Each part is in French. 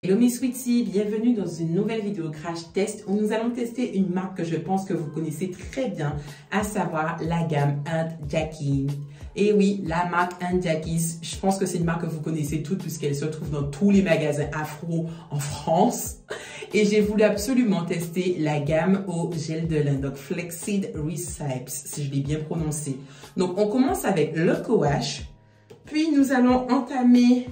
Hello mes sweeties, bienvenue dans une nouvelle vidéo crash test où nous allons tester une marque que je pense que vous connaissez très bien, à savoir la gamme Aunt Jackie. Et oui, la marque Aunt Jackie, je pense que c'est une marque que vous connaissez toutes puisqu'elle se trouve dans tous les magasins afro en France. Et j'ai voulu absolument tester la gamme au gel de lin, donc Flaxseed Recipe, si je l'ai bien prononcé. Donc on commence avec le co-wash, puis nous allons entamer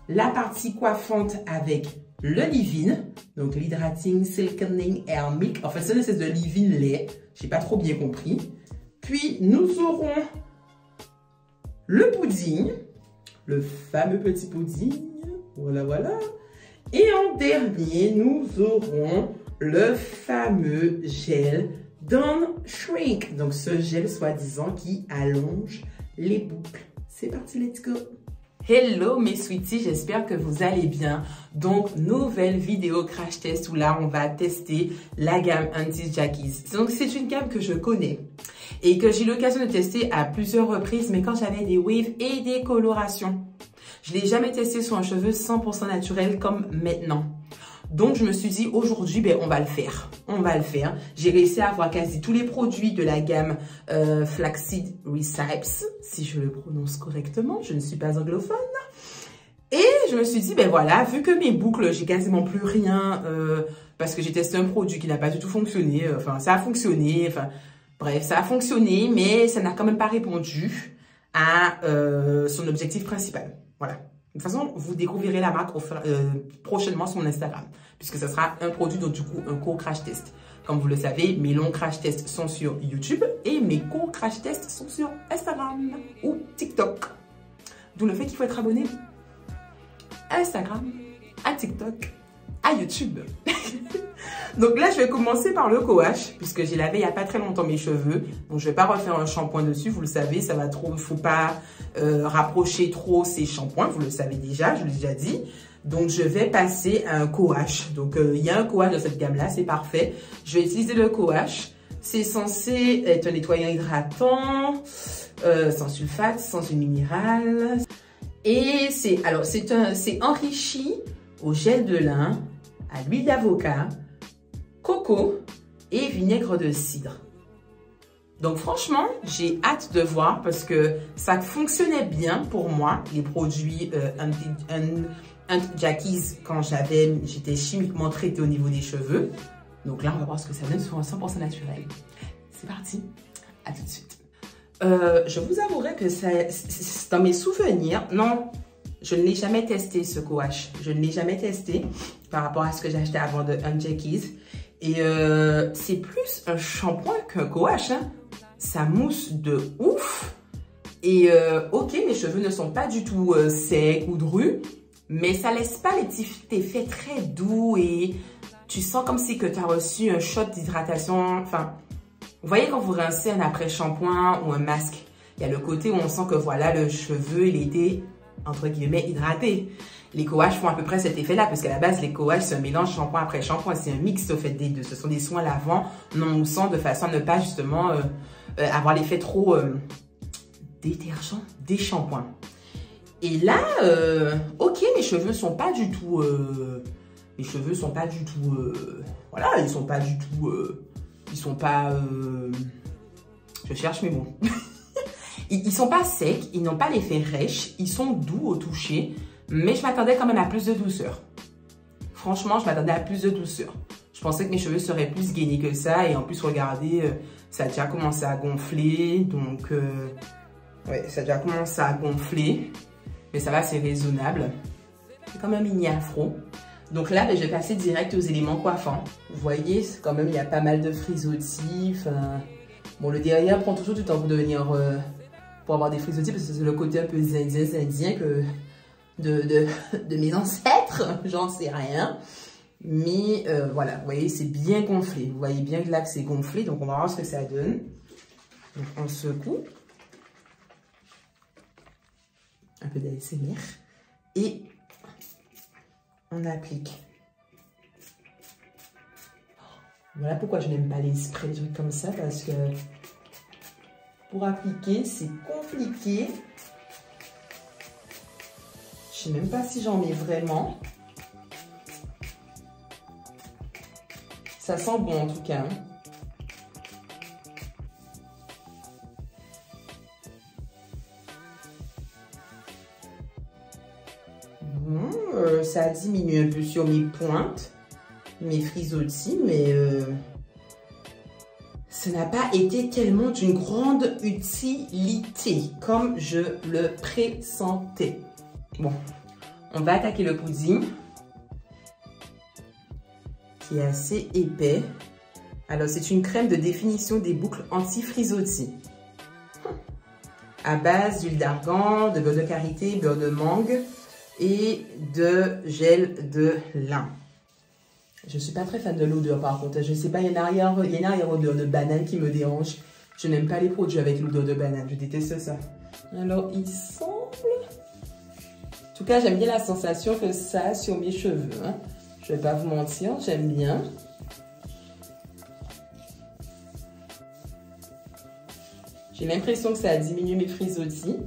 la partie coiffante avec le leave-in, donc l'hydrating silkening hair milk. En fait, c'est une espèce de leave-in lait. J'ai pas trop bien compris. Puis, nous aurons le pudding, le fameux petit pudding. Voilà, voilà. Et en dernier, nous aurons le fameux gel Dawn Shrink. Donc, ce gel, soi-disant, qui allonge les boucles. C'est parti, let's go! Hello mes sweeties, j'espère que vous allez bien. Donc, nouvelle vidéo crash test où là, on va tester la gamme Aunt Jackie. Donc, c'est une gamme que je connais et que j'ai eu l'occasion de tester à plusieurs reprises, mais quand j'avais des waves et des colorations. Je ne l'ai jamais testé sur un cheveu 100% naturel comme maintenant. Donc, je me suis dit, aujourd'hui, ben, on va le faire. On va le faire. J'ai réussi à avoir quasi tous les produits de la gamme Flaxseed Recipe, si je le prononce correctement. Je ne suis pas anglophone. Et je me suis dit, ben voilà, vu que mes boucles, j'ai quasiment plus rien, parce que j'ai testé un produit qui n'a pas du tout fonctionné. Enfin, ça a fonctionné. Enfin, bref, ça a fonctionné, mais ça n'a quand même pas répondu à son objectif principal. Voilà. De toute façon, vous découvrirez la marque prochainement sur mon Instagram, puisque ce sera un produit, donc du coup, un court crash test. Comme vous le savez, mes longs crash tests sont sur YouTube et mes courts crash tests sont sur Instagram ou TikTok. D'où le fait qu'il faut être abonné à Instagram, à TikTok, à YouTube. Donc là, je vais commencer par le co-wash, puisque j'ai lavé il n'y a pas très longtemps mes cheveux. Donc, je ne vais pas refaire un shampoing dessus. Vous le savez, ça va trop. Il ne faut pas rapprocher trop ces shampoings. Vous le savez déjà, je l'ai déjà dit. Donc, je vais passer à un co-wash. Donc, il y a un co-wash dans cette gamme-là, c'est parfait. Je vais utiliser le co-wash. C'est censé être un nettoyant hydratant, sans sulfate, sans huile minérale. Et c'est enrichi au gel de lin, à l'huile d'avocat, coco et vinaigre de cidre. Donc franchement, j'ai hâte de voir parce que ça fonctionnait bien pour moi, les produits Aunt Jackie quand j'étais chimiquement traitée au niveau des cheveux. Donc là, on va voir ce que ça donne sur un 100% naturel. C'est parti, à tout de suite. Je vous avouerai que dans mes souvenirs, non, je ne l'ai jamais testé ce co-wash. Je ne l'ai jamais testé par rapport à ce que j'ai acheté avant de Aunt Jackie. Et c'est plus un shampoing qu'un co-wash. Hein. Ça mousse de ouf. Et ok, mes cheveux ne sont pas du tout secs ou drus. Mais ça laisse pas les petits effets très doux. Et tu sens comme si tu as reçu un shot d'hydratation. Enfin, vous voyez quand vous rincez un après-shampoing ou un masque. Il y a le côté où on sent que voilà, le cheveu, il était entre guillemets hydraté. Les co-wash font à peu près cet effet-là, parce qu'à la base, les co-wash, c'est un mélange shampoing après shampoing. C'est un mix au fait des deux. Ce sont des soins lavants non moussants de façon à ne pas justement avoir l'effet trop détergent des shampoings. Et là, ok, mes cheveux sont pas du tout... voilà, ils sont pas du tout... ils sont pas... je cherche mes mots. Ils sont pas secs, ils n'ont pas l'effet rêche, ils sont doux au toucher. Mais je m'attendais quand même à plus de douceur. Franchement, je m'attendais à plus de douceur. Je pensais que mes cheveux seraient plus gainés que ça. Et en plus, regardez, ça a déjà commencé à gonfler. Donc, ouais, ça a déjà commencé à gonfler. Mais ça va, c'est raisonnable. C'est comme un mini afro. Donc là, je vais passer direct aux éléments coiffants. Vous voyez, quand même, il y a pas mal de frisottis. Bon, le derrière prend toujours du temps pour devenir... pour avoir des frisottis. Parce que c'est le côté un peu indien de mes ancêtres, j'en sais rien. Mais voilà, vous voyez, c'est bien gonflé. Vous voyez bien que là, c'est gonflé. Donc, on va voir ce que ça donne. Donc, on secoue. Un peu d'ASMR. Et on applique. Voilà pourquoi je n'aime pas les sprays, des trucs comme ça. Parce que pour appliquer, c'est compliqué. Je ne sais même pas si j'en mets vraiment. Ça sent bon en tout cas. Bon, ça diminue un peu sur mes pointes, mes frisottis, mais ça n'a pas été tellement d'une grande utilité comme je le pressentais. Bon, on va attaquer le pudding qui est assez épais. Alors, c'est une crème de définition des boucles anti-frisottis à base d'huile d'argan, de beurre de karité, beurre de mangue et de gel de lin. Je ne suis pas très fan de l'odeur par contre. Je ne sais pas, il y a une arrière-odeur de banane qui me dérange. Je n'aime pas les produits avec l'odeur de banane. Je déteste ça. Alors, il semble... En tout cas, j'aime bien la sensation que ça a sur mes cheveux. Hein. Je ne vais pas vous mentir, j'aime bien. J'ai l'impression que ça a diminué mes frisottis.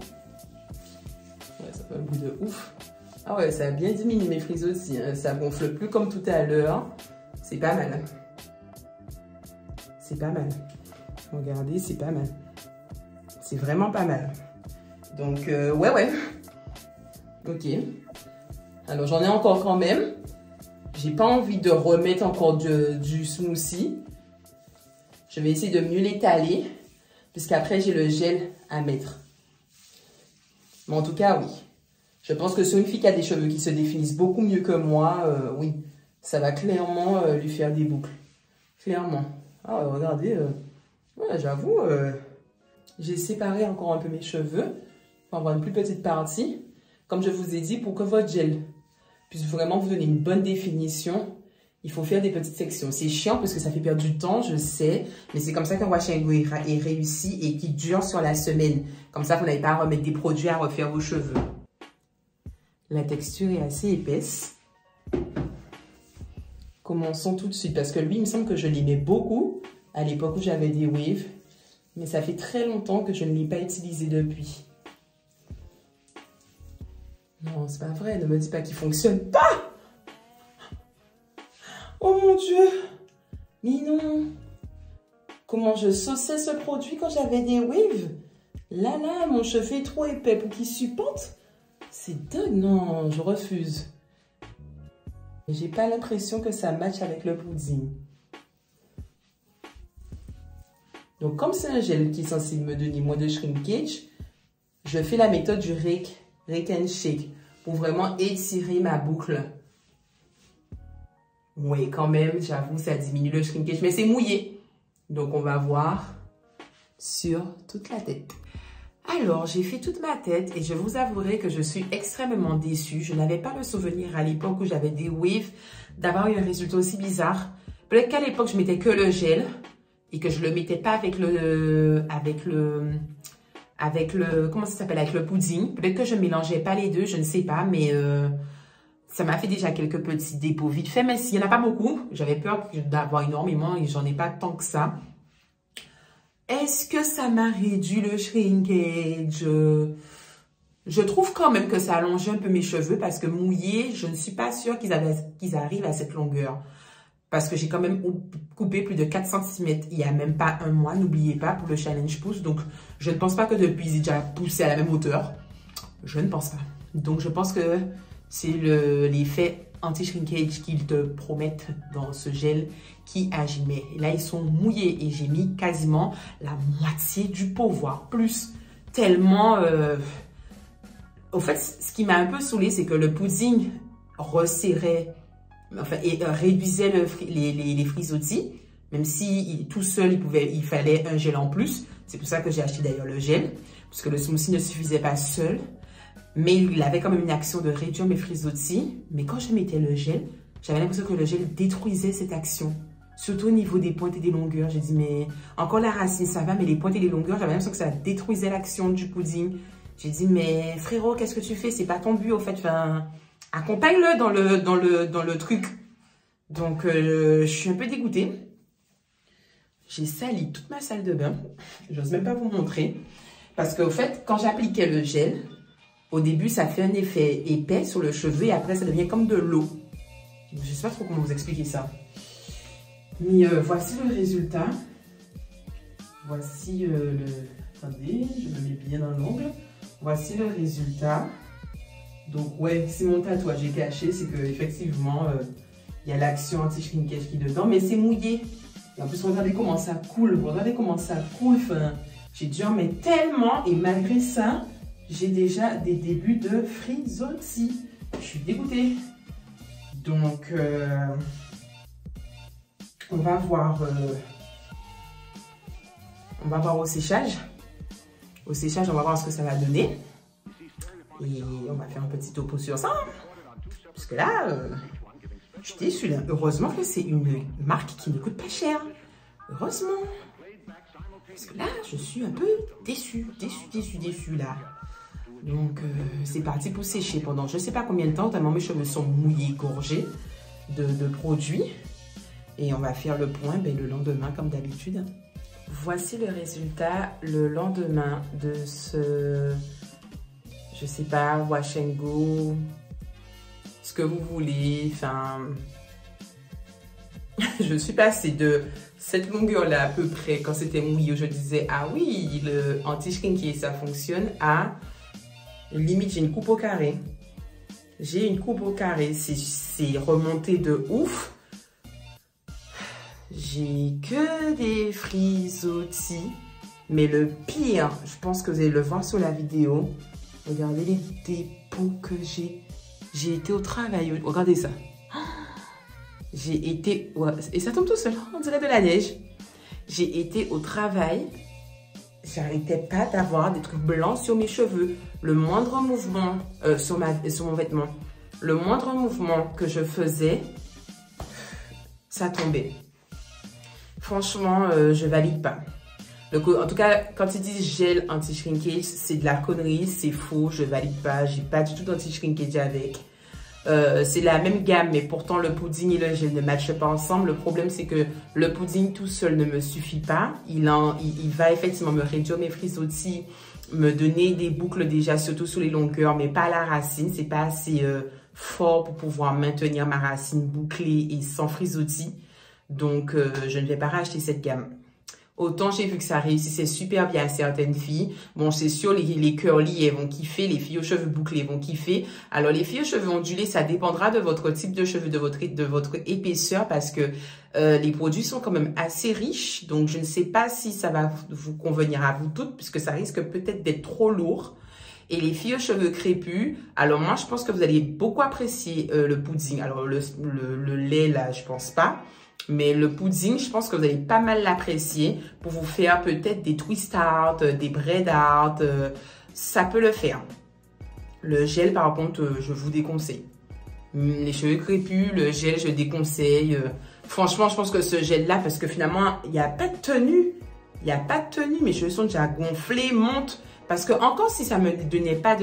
Ouais, ça fait un bout de ouf. Ah ouais, ça a bien diminué mes frisottis. Hein. Ça gonfle plus comme tout à l'heure. C'est pas mal. C'est pas mal. Regardez, c'est pas mal. C'est vraiment pas mal. Donc, ouais. Ok. Alors, j'en ai encore quand même. J'ai pas envie de remettre encore du smoothie. Je vais essayer de mieux l'étaler. Puisqu'après, j'ai le gel à mettre. Mais en tout cas, oui. Je pense que sur une fille qui a des cheveux qui se définissent beaucoup mieux que moi, oui. Ça va clairement lui faire des boucles. Clairement. Ah, regardez. Ouais, j'avoue, j'ai séparé encore un peu mes cheveux. Pour avoir une plus petite partie. Comme je vous ai dit, pour que votre gel puisse vraiment vous donner une bonne définition, il faut faire des petites sections. C'est chiant parce que ça fait perdre du temps, je sais. Mais c'est comme ça qu'un wash and go est réussi et qui dure sur la semaine. Comme ça, vous n'avez pas à remettre des produits à refaire vos cheveux. La texture est assez épaisse. Commençons tout de suite. Parce que lui, il me semble que je l'aimais beaucoup à l'époque où j'avais des waves. Mais ça fait très longtemps que je ne l'ai pas utilisé depuis. Non, c'est pas vrai. Ne me dis pas qu'il ne fonctionne pas. Oh mon Dieu. Mais non. Comment je sauçais ce produit quand j'avais des waves. Là, mon cheveu est trop épais pour qu'il supporte. C'est dingue. Non, je refuse. J'ai pas l'impression que ça matche avec le pudding. Donc, comme c'est un gel qui est censé me donner moins de shrinkage, je fais la méthode du rake and shake pour vraiment étirer ma boucle. Oui, quand même, j'avoue, ça diminue le shrinkage, mais c'est mouillé. Donc, on va voir sur toute la tête. Alors, j'ai fait toute ma tête et je vous avouerai que je suis extrêmement déçue. Je n'avais pas le souvenir à l'époque où j'avais des waves d'avoir eu un résultat aussi bizarre. Peut-être qu'à l'époque, je mettais que le gel et que je le mettais pas avec le comment ça s'appelle, avec le pudding. Peut-être que je mélangeais pas les deux, je ne sais pas, mais ça m'a fait déjà quelques petits dépôts vite fait, mais s'il n'y en a pas beaucoup, j'avais peur d'avoir énormément et j'en ai pas tant que ça. Est-ce que ça m'a réduit le shrinkage? Je trouve quand même que ça allonge un peu mes cheveux parce que mouillé, je ne suis pas sûre qu'ils arrivent à cette longueur. Parce que j'ai quand même coupé plus de 4 cm il n'y a même pas un mois, n'oubliez pas, pour le challenge pouce. Donc, je ne pense pas que depuis, ils aient déjà poussé à la même hauteur. Je ne pense pas. Donc, je pense que c'est l'effet anti-shrinkage qu'ils te promettent dans ce gel qui agit. Mais là, ils sont mouillés et j'ai mis quasiment la moitié du pot, voire plus. Tellement... Au fait, ce qui m'a un peu saoulée, c'est que le pudding resserrait... Enfin, et réduisait les frisottis, même si tout seul, il fallait un gel en plus. C'est pour ça que j'ai acheté d'ailleurs le gel, puisque le smoothie ne suffisait pas seul. Mais il avait quand même une action de réduire mes frisottis. Mais quand je mettais le gel, j'avais l'impression que le gel détruisait cette action. Surtout au niveau des pointes et des longueurs. J'ai dit, mais encore la racine, ça va, mais les pointes et les longueurs, j'avais l'impression que ça détruisait l'action du pudding. J'ai dit, mais frérot, qu'est-ce que tu fais? C'est pas ton but, au fait. Enfin, accompagne-le dans le truc. Donc, je suis un peu dégoûtée. J'ai sali toute ma salle de bain. J'ose même pas vous montrer. Parce qu'au fait, quand j'appliquais le gel, au début, ça fait un effet épais sur le cheveu et après, ça devient comme de l'eau. Je ne sais pas trop comment vous expliquer ça. Mais voici le résultat. Voici le... Attendez, je me mets bien dans l'ongle. Voici le résultat. Donc, ouais, c'est mon tatouage caché. C'est qu'effectivement, il y a l'action anti-shrinkage qui est dedans. Mais c'est mouillé. Et en plus, regardez comment ça coule. Regardez comment ça coule. Enfin, j'ai dû en mettre tellement. Et malgré ça, j'ai déjà des débuts de frisottis. Je suis dégoûtée. Donc, on va voir au séchage. Au séchage, on va voir ce que ça va donner. Et on va faire un petit topo sur ça. Parce que là, je suis déçue. Là. Heureusement que c'est une marque qui ne coûte pas cher. Heureusement. Parce que là, je suis un peu déçue là. Donc, c'est parti pour sécher pendant je ne sais pas combien de temps. Tellement mes cheveux sont mouillés, gorgés de produits. Et on va faire le point le lendemain, comme d'habitude. Voici le résultat le lendemain de ce, je sais pas, wash and go, ce que vous voulez. Enfin, je suis passée de cette longueur-là à peu près, quand c'était mouillé, où je disais, ah oui, le anti-shrinky, ça fonctionne, à limite, j'ai une coupe au carré. J'ai une coupe au carré, c'est remonté de ouf. J'ai que des frisottis. Mais le pire, je pense que vous allez le voir sur la vidéo. Regardez les dépôts que j'ai. J'ai été au travail. Regardez ça. J'ai été... Ouais, et ça tombe tout seul. On dirait de la neige. J'ai été au travail. J'arrêtais pas d'avoir des trucs blancs sur mes cheveux. Le moindre mouvement sur mon vêtement. Le moindre mouvement que je faisais, ça tombait. Franchement, je valide pas. En tout cas, quand ils disent gel anti-shrinkage, c'est de la connerie, c'est faux, je valide pas. J'ai pas du tout d'anti-shrinkage avec. C'est la même gamme, mais pourtant le pudding et le gel ne matchent pas ensemble. Le problème, c'est que le pudding tout seul ne me suffit pas. Il va effectivement me réduire mes frisottis, me donner des boucles déjà, surtout sur les longueurs, mais pas à la racine. C'est pas assez fort pour pouvoir maintenir ma racine bouclée et sans frisottis. Donc, je ne vais pas racheter cette gamme. Autant j'ai vu que ça réussissait super bien à certaines filles. Bon, c'est sûr, les curly, elles vont kiffer. Les filles aux cheveux bouclés vont kiffer. Alors, les filles aux cheveux ondulés, ça dépendra de votre type de cheveux, de votre épaisseur, parce que les produits sont quand même assez riches. Donc, je ne sais pas si ça va vous convenir à vous toutes, puisque ça risque peut-être d'être trop lourd. Et les filles aux cheveux crépus, alors moi, je pense que vous allez beaucoup apprécier le pudding. Alors, le lait, là, je pense pas. Mais le pudding, je pense que vous allez pas mal l'apprécier pour vous faire peut-être des twist art, des braid art. Ça peut le faire. Le gel, par contre, je vous déconseille. Les cheveux crépus, le gel, je déconseille. Franchement, je pense que ce gel-là, parce que finalement, il n'y a pas de tenue. Il n'y a pas de tenue. Mes cheveux sont déjà gonflés, montent. Parce que encore si ça me donnait pas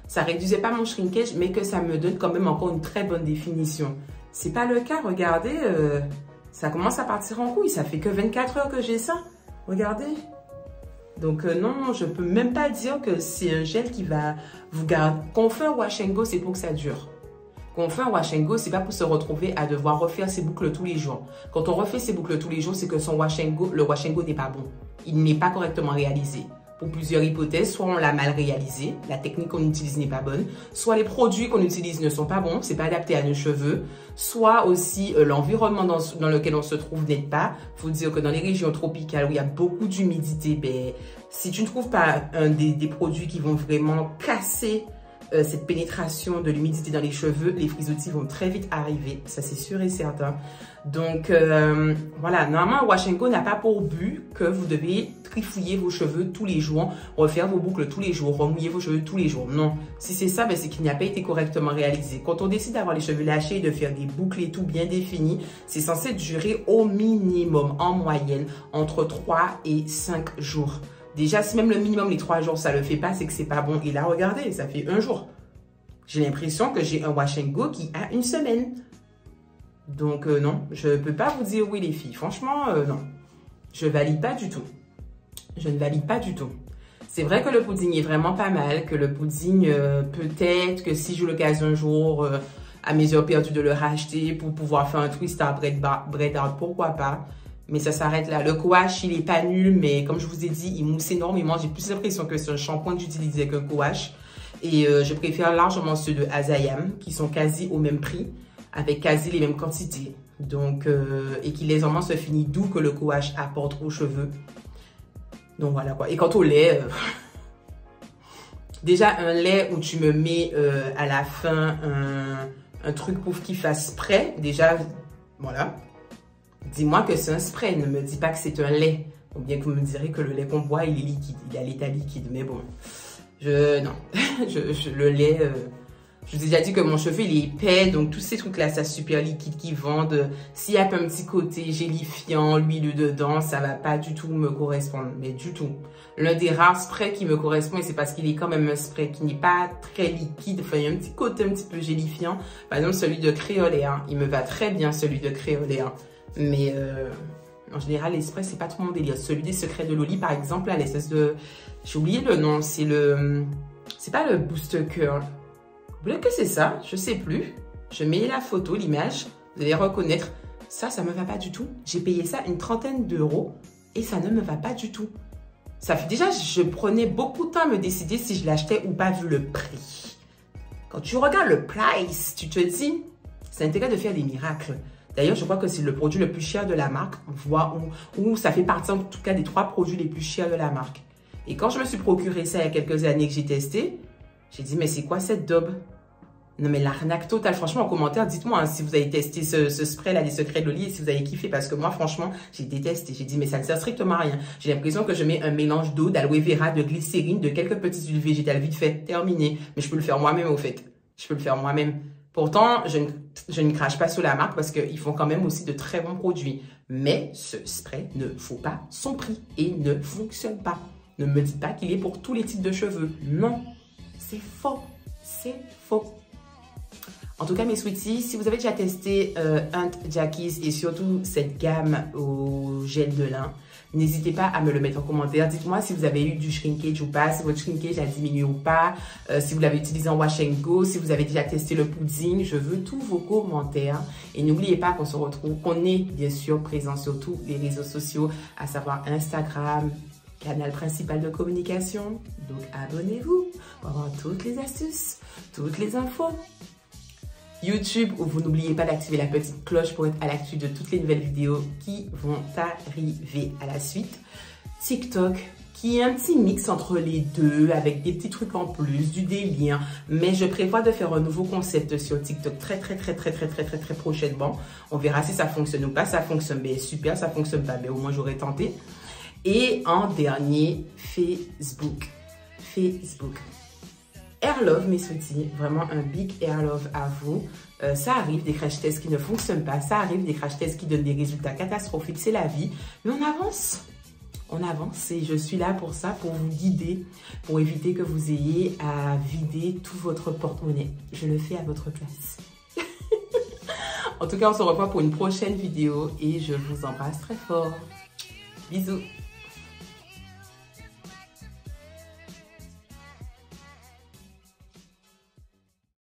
ça réduisait pas mon shrinkage, mais que ça me donne quand même encore une très bonne définition. C'est pas le cas, regardez, ça commence à partir en couille, ça fait que 24 heures que j'ai ça, regardez. Donc non, je peux même pas dire que c'est un gel qui va vous garder. Quand on fait un wash and go, c'est pour que ça dure. Quand on fait un wash and go, c'est pas pour se retrouver à devoir refaire ses boucles tous les jours. Quand on refait ses boucles tous les jours, c'est que son wash and go, le wash and go n'est pas bon. Il n'est pas correctement réalisé. Pour plusieurs hypothèses, soit on l'a mal réalisé, la technique qu'on utilise n'est pas bonne, soit les produits qu'on utilise ne sont pas bons, c'est pas adapté à nos cheveux, soit aussi l'environnement dans lequel on se trouve n'aide pas. Faut dire que dans les régions tropicales où il y a beaucoup d'humidité, ben, si tu ne trouves pas des produits qui vont vraiment casser cette pénétration de l'humidité dans les cheveux, les frisottis vont très vite arriver, ça c'est sûr et certain. Donc voilà, normalement un wash and go n'a pas pour but que vous devez trifouiller vos cheveux tous les jours, refaire vos boucles tous les jours, remouiller vos cheveux tous les jours. Non, si c'est ça, ben c'est qu'il n'a pas été correctement réalisé. Quand on décide d'avoir les cheveux lâchés et de faire des boucles et tout bien définies, c'est censé durer au minimum, en moyenne, entre 3 et 5 jours. Déjà, si même le minimum, les 3 jours, ça le fait pas, c'est que c'est pas bon. Et là, regardez, ça fait 1 jour. J'ai l'impression que j'ai un wash and go qui a 1 semaine. Donc non, je ne peux pas vous dire oui les filles. Franchement, non. Je valide pas du tout. Je ne valide pas du tout. C'est vrai que le pudding est vraiment pas mal, que le pudding, peut-être que si j'ai l'occasion un jour, à mes heures perdues, de le racheter pour pouvoir faire un twist à bread art, pourquoi pas. Mais ça s'arrête là. Le coache, il est pas nul, mais comme je vous ai dit, il mousse énormément. J'ai plus l'impression que c'est un shampoing que j'utilisais qu'un coache. Et je préfère largement ceux de Azayam, qui sont quasi au même prix, avec quasi les mêmes quantités. Donc, et qui légèrement se finit doux que le coache apporte aux cheveux. Donc voilà quoi. Et quant au lait, déjà un lait où tu me mets à la fin un truc pour qu'il fasse spray, déjà, voilà. Dis-moi que c'est un spray, ne me dis pas que c'est un lait. Ou bien que vous me direz que le lait qu'on boit, il est liquide, il a l'état liquide. Mais bon, non, le lait, je vous ai déjà dit que mon cheveu, il est épais. Donc tous ces trucs-là, ça super liquide qu'ils vendent. S'il y a un petit côté gélifiant, l'huile dedans, ça va pas du tout me correspondre. Mais du tout. L'un des rares sprays qui me correspond, et c'est parce qu'il est quand même un spray qui n'est pas très liquide. Enfin, il y a un petit côté un petit peu gélifiant. Par exemple, celui de Créoléa. Il me va très bien, celui de Créoléa. Mais en général, les sprays, c'est pas trop mon délire. Celui des Secrets de Loli, par exemple, là, l'espèce de... J'ai oublié le nom. C'est le... C'est pas le Booster Curl. Peut-être que c'est ça, je sais plus. Je mets la photo, l'image. Vous allez reconnaître. Ça me va pas du tout. J'ai payé ça une 30aine d'euros et ça ne me va pas du tout. Ça fait déjà, je prenais beaucoup de temps à me décider si je l'achetais ou pas vu le prix. Quand tu regardes le price, tu te dis, c'est intérêt de faire des miracles. D'ailleurs, je crois que c'est le produit le plus cher de la marque, ou ça fait partie en tout cas des 3 produits les plus chers de la marque. Et quand je me suis procuré ça il y a quelques années que j'ai testé, j'ai dit, mais c'est quoi cette daube? Non mais l'arnaque totale. Franchement, en commentaire, dites-moi hein, si vous avez testé ce spray-là des Secrets de Loli et si vous avez kiffé. Parce que moi, franchement, j'ai détesté. J'ai dit, mais ça ne sert strictement à rien. J'ai l'impression que je mets un mélange d'eau, d'aloe vera, de glycérine, de quelques petites huiles végétales vite fait, terminé. Mais je peux le faire moi-même au fait. Je peux le faire moi-même. Pourtant, je ne crache pas sur la marque parce qu'ils font quand même aussi de très bons produits. Mais ce spray ne vaut pas son prix et ne fonctionne pas. Ne me dites pas qu'il est pour tous les types de cheveux. Non, c'est faux. C'est faux. En tout cas, mes sweeties, si vous avez déjà testé Aunt Jackie's et surtout cette gamme au gel de lin, n'hésitez pas à me le mettre en commentaire. Dites-moi si vous avez eu du shrinkage ou pas, si votre shrinkage a diminué ou pas, si vous l'avez utilisé en wash and go, si vous avez déjà testé le pudding. Je veux tous vos commentaires. Et n'oubliez pas qu'on se retrouve, qu'on est bien sûr présent sur tous les réseaux sociaux, à savoir Instagram, canal principal de communication. Donc abonnez-vous pour avoir toutes les astuces, toutes les infos. YouTube, où vous n'oubliez pas d'activer la petite cloche pour être à l'actu de toutes les nouvelles vidéos qui vont arriver à la suite. TikTok, qui est un petit mix entre les deux, avec des petits trucs en plus, du délire. Mais je prévois de faire un nouveau concept sur TikTok très prochainement. On verra si ça fonctionne ou pas. Ça fonctionne, bien super. Ça fonctionne pas, mais au moins j'aurais tenté. Et en dernier, Facebook. Air Love, mes sweeties, vraiment un big Air Love à vous. Ça arrive des crash tests qui ne fonctionnent pas, ça arrive des crash tests qui donnent des résultats catastrophiques, c'est la vie. Mais on avance et je suis là pour ça, pour vous guider, pour éviter que vous ayez à vider tout votre porte-monnaie. Je le fais à votre place. En tout cas, on se revoit pour une prochaine vidéo et je vous embrasse très fort. Bisous.